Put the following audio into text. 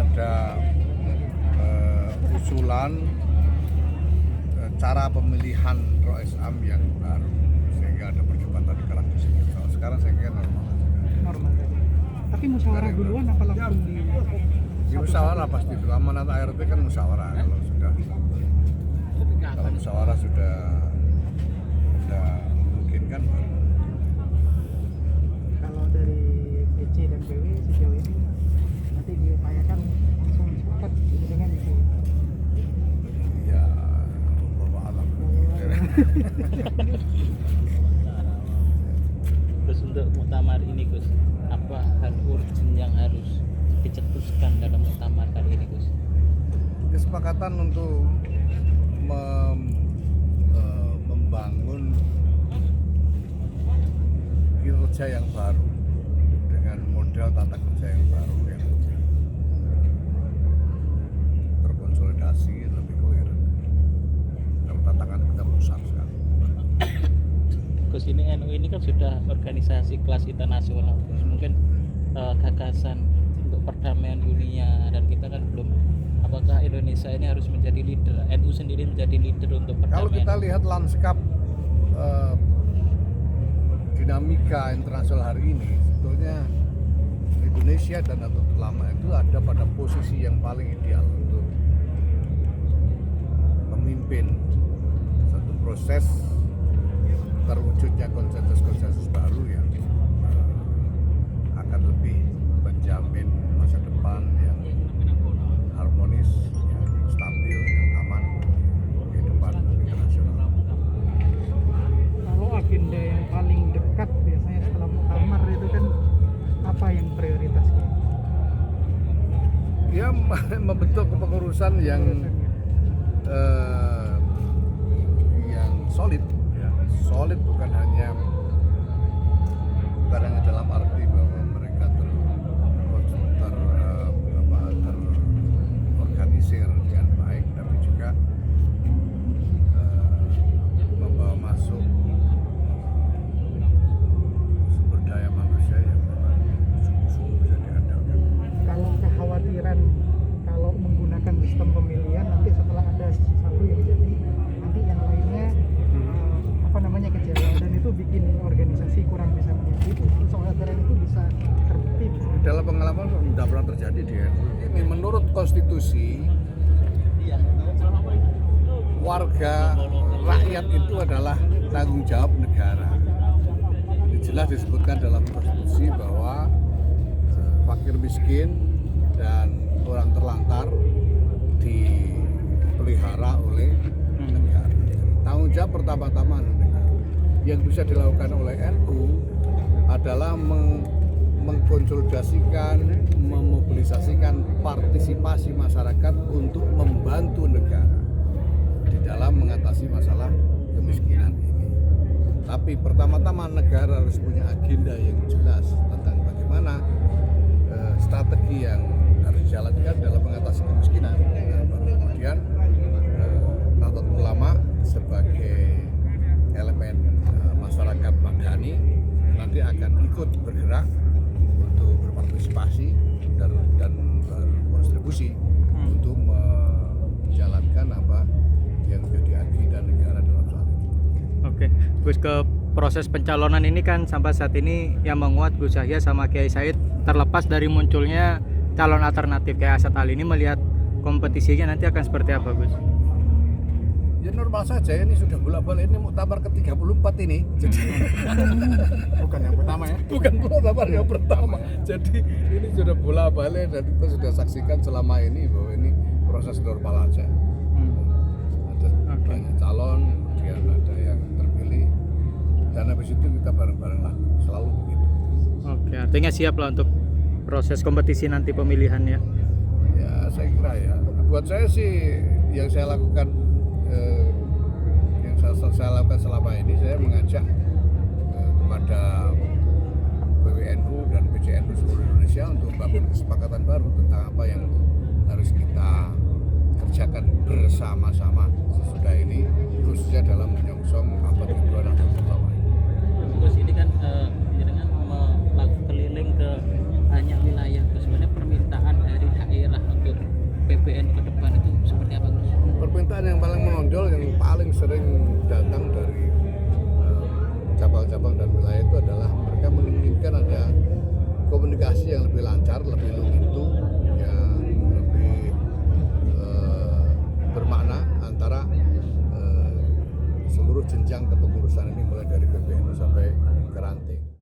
ada usulan cara pemilihan Rois Am yang baru, sehingga ada perdebatan di kalangan sini. Kalau sekarang saya kira normal saja. Tapi musyawarah duluan apa langsung di musyawarah pasti itu. Amanat ART kan musyawarah. Kalau musyawarah sudah memungkinkan. Kalau dari PC dan PW sejauh ini nanti diupayakan langsung sepakat dengan itu. Ya, Allah alam. Terus untuk muktamar ini Gus, apa hal urgent yang harus dicetuskan dalam muktamar kali ini Gus? Kesepakatan untuk membangun kinerja yang baru dengan model tata kerja yang baru yang lebih terkonsolidasi, lebih koheren. Kalau tantangan kita besar sekali. Gus, ini NU ini kan sudah organisasi kelas internasional Gus. Mungkin gagasan untuk perdamaian dunia, dan kita kan belum, apakah Indonesia ini harus menjadi leader, NU sendiri menjadi leader untuk perdamaian? Kalau kita lihat lanskap dinamika internasional hari ini, sebetulnya Indonesia dan Nahdlatul Ulama itu ada pada posisi yang paling ideal untuk memimpin satu proses terwujudnya konsensus-konsensus baru yang akan lebih menjamin masa depan yang harmonis, yang stabil, yang aman kehidupan internasional. Kalau agenda yang paling dekat biasanya setelah muktamar itu kan apa yang prioritasnya? Ya, membentuk kepengurusan yang solid, ya. Solid bukan hanya dalam arti bahwa mereka terorganisir dengan baik, tapi juga membawa masuk sumber daya manusia yang memang sungguh-sungguh bisa diandalkan. Kalau kekhawatiran kalau menggunakan sistem pemilihan nanti setelah ada satu yang jadi, nanti yang lainnya kejauhan, dan itu bikin organisasi kurang bisa menjadi itu. Kekhawatiran itu bisa terbukti. Dalam pengalaman tidak pernah terjadi di NU. Ini menurut konstitusi, warga rakyat itu adalah tanggung jawab negara. Ini jelas disebutkan dalam konstitusi bahwa fakir miskin dan orang terlantar dipelihara oleh negara. Tanggung jawab pertama-tama negara. Yang bisa dilakukan oleh NU adalah mengkonsolidasikan, memobilisasikan partisipasi masyarakat untuk membantu negara di dalam mengatasi masalah kemiskinan ini. Tapi pertama-tama negara harus punya agenda yang jelas tentang bagaimana strategi yang harus dijalankan dalam mengatasi kemiskinan. Nah, baru kemudian Nahdlatul Ulama sebagai elemen masyarakat madani nanti akan ikut bergerak untuk berpartisipasi dan berkontribusi untuk menjalankan apa yang menjadi agenda negara dalam saat ini. Oke, Gus, ke proses pencalonan ini kan sampai saat ini yang menguat Gus Yahya sama Kiai Said, terlepas dari munculnya calon alternatif kayak Asad Ali, ini melihat kompetisinya nanti akan seperti apa Gus? Ya normal saja, ini sudah bolak-balik, ini muktamar ke-34 ini. Jadi Bukan yang pertama ya? Bukan muktamar yang pertama. Jadi ini sudah bolak-balik dan kita sudah saksikan selama ini bahwa ini proses normal aja. Ada banyak calon, kemudian ada yang terpilih. Dan habis itu kita bareng-bareng lah, selalu begitu. Oke, artinya siap lah untuk proses kompetisi nanti pemilihannya. Ya saya kira ya. Buat saya sih yang saya lakukan saya lakukan selama ini, saya mengajak kepada PWNU dan PCNU seluruh Indonesia untuk membangun kesepakatan baru tentang apa yang harus kita kerjakan bersama-sama sesudah ini, khususnya dalam menyongsong abad kedua Nahdlatul Ulama. Terus ini kan dengan keliling ke banyak wilayah, terus sebenarnya permintaan dari daerah seluruh jenjang kepengurusan ini mulai dari PBNU sampai ke ranting.